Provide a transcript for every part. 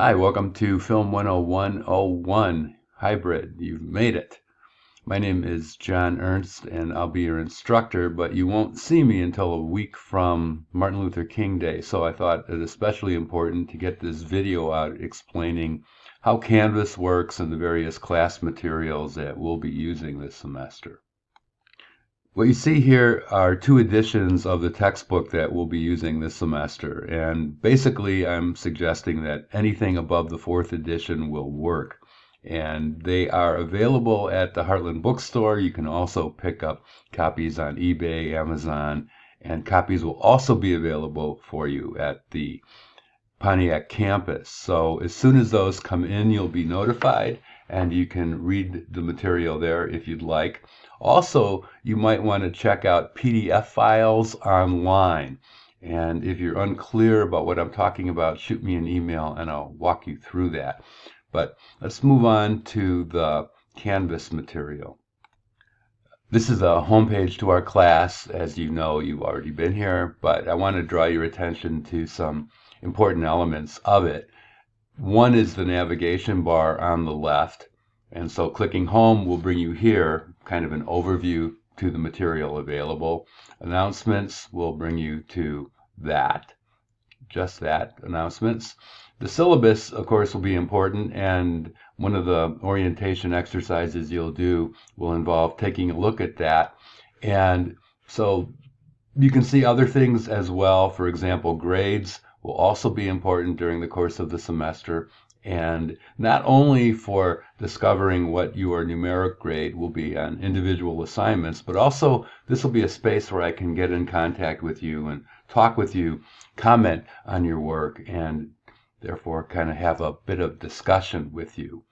Hi, welcome to Film 10101 Hybrid. You've made it. My name is John Ernst and I'll be your instructor, but you won't see me until a week from Martin Luther King Day, so I thought it especially important to get this video out explaining how Canvas works and the various class materials that we'll be using this semester. What you see here are two editions of the textbook that we'll be using this semester, and basically I'm suggesting that anything above the fourth edition will work. And they are available at the Heartland Bookstore. You can also pick up copies on eBay, Amazon, and copies will also be available for you at the Pontiac campus. So as soon as those come in, you'll be notified and you can read the material there if you'd like. Also, you might want to check out PDF files online. And if you're unclear about what I'm talking about, shoot me an email and I'll walk you through that. But let's move on to the Canvas material. This is a homepage to our class. As you know, you've already been here, but I want to draw your attention to some important elements of it. One is the navigation bar on the left, and so clicking home will bring you here, kind of an overview to the material available. Announcements will bring you to that, just that, announcements. The syllabus, of course, will be important, and one of the orientation exercises you'll do will involve taking a look at that. And so you can see other things as well. For example, grades will also be important during the course of the semester, and not only for discovering what your numeric grade will be on individual assignments, but also this will be a space where I can get in contact with you and talk with you, comment on your work, and therefore kind of have a bit of discussion with you.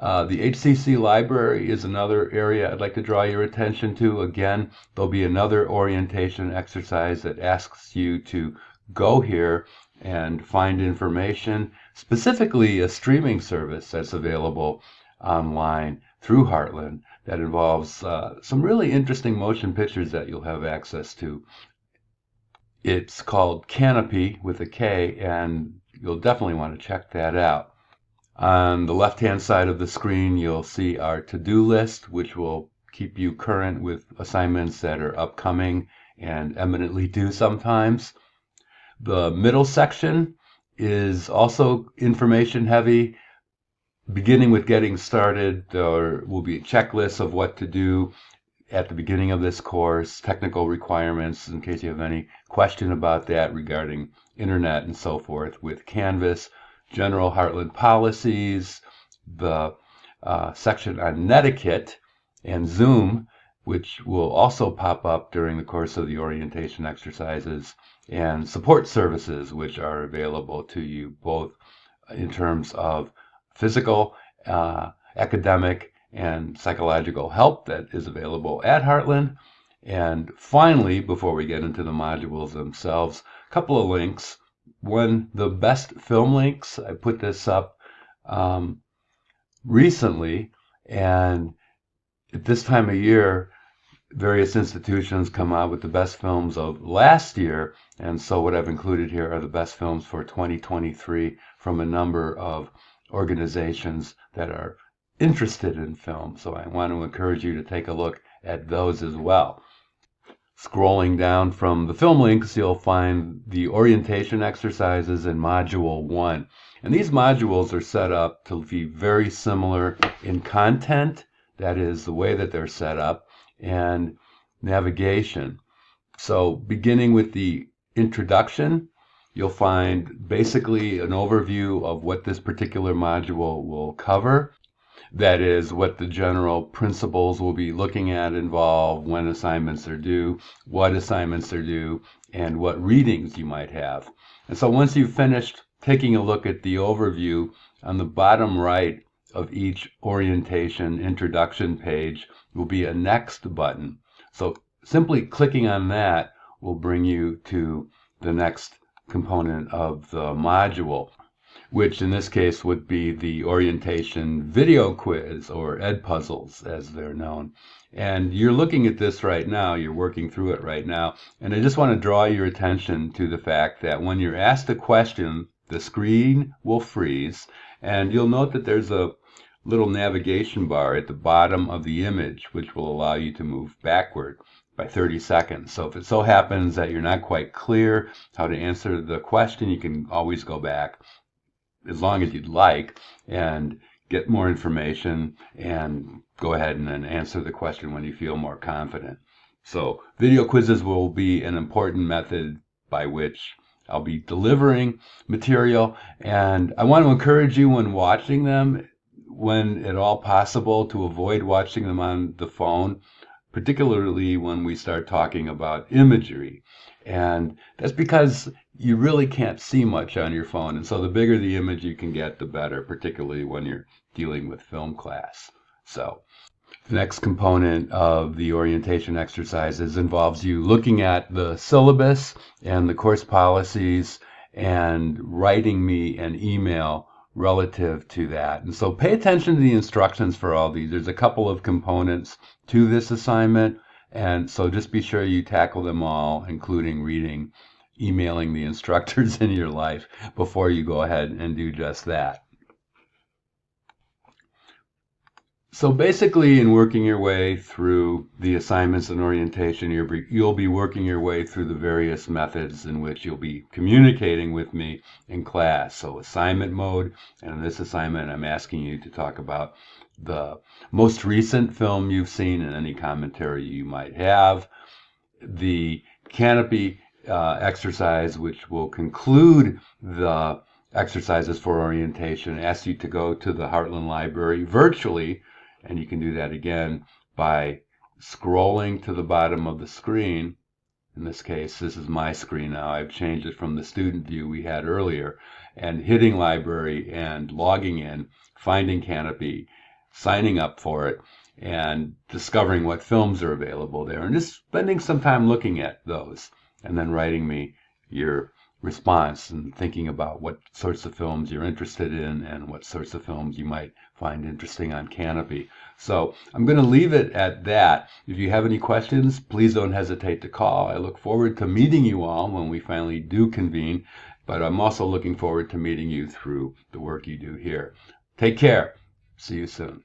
The HCC library is another area I'd like to draw your attention to. Again, there'll be another orientation exercise that asks you to go here and find information, specifically a streaming service that's available online through Heartland that involves some really interesting motion pictures that you'll have access to. It's called Canopy with a K, and you'll definitely want to check that out. On the left-hand side of the screen, you'll see our to-do list, which will keep you current with assignments that are upcoming and eminently due sometimes. The middle section is also information heavy. Beginning with getting started, there will be a checklist of what to do at the beginning of this course, technical requirements in case you have any question about that regarding internet and so forth with Canvas, general Heartland policies, the section on netiquette and Zoom, which will also pop up during the course of the orientation exercises, and support services, which are available to you both in terms of physical, academic, and psychological help that is available at Heartland. And finally, before we get into the modules themselves, a couple of links. One, the best film links. I put this up recently, and at this time of year, various institutions come out with the best films of last year, and so what I've included here are the best films for 2023 from a number of organizations that are interested in film. So I want to encourage you to take a look at those as well. Scrolling down from the film links, you'll find the orientation exercises in Module 1. And these modules are set up to be very similar in content, that is the way that they're set up, and navigation. So beginning with the introduction, you'll find basically an overview of what this particular module will cover. That is, what the general principles we'll be looking at involve, when assignments are due, what assignments are due, and what readings you might have. And so once you've finished taking a look at the overview, on the bottom right of each orientation introduction page will be a next button. So simply clicking on that will bring you to the next component of the module, which in this case would be the orientation video quiz, or Edpuzzles as they're known. And you're looking at this right now, you're working through it right now, and I just want to draw your attention to the fact that when you're asked a question the screen will freeze, and you'll note that there's a little navigation bar at the bottom of the image, which will allow you to move backward by 30 seconds. So if it so happens that you're not quite clear how to answer the question, you can always go back as long as you'd like and get more information and go ahead and then answer the question when you feel more confident. So video quizzes will be an important method by which I'll be delivering material, and I want to encourage you when watching them, when at all possible, to avoid watching them on the phone, particularly when we start talking about imagery. And that's because you really can't see much on your phone, and so the bigger the image you can get, the better, particularly when you're dealing with film class. So the next component of the orientation exercises involves you looking at the syllabus and the course policies and writing me an email relative to that. And so pay attention to the instructions for all these. There's a couple of components to this assignment, and so just be sure you tackle them all, including reading, emailing the instructors in your life before you go ahead and do just that. So basically, in working your way through the assignments and orientation, you'll be working your way through the various methods in which you'll be communicating with me in class. So assignment mode, and in this assignment, I'm asking you to talk about the most recent film you've seen and any commentary you might have. The canopy exercise, which will conclude the exercises for orientation, asks you to go to the Heartland Library virtually. And you can do that again by scrolling to the bottom of the screen. In this case, this is my screen now. I've changed it from the student view we had earlier. And hitting library and logging in, finding Canopy, signing up for it, and discovering what films are available there. And just spending some time looking at those. And then writing me your response and thinking about what sorts of films you're interested in and what sorts of films you might find interesting on Canopy. So I'm going to leave it at that. If you have any questions, please don't hesitate to call. I look forward to meeting you all when we finally do convene, but I'm also looking forward to meeting you through the work you do here. Take care. See you soon.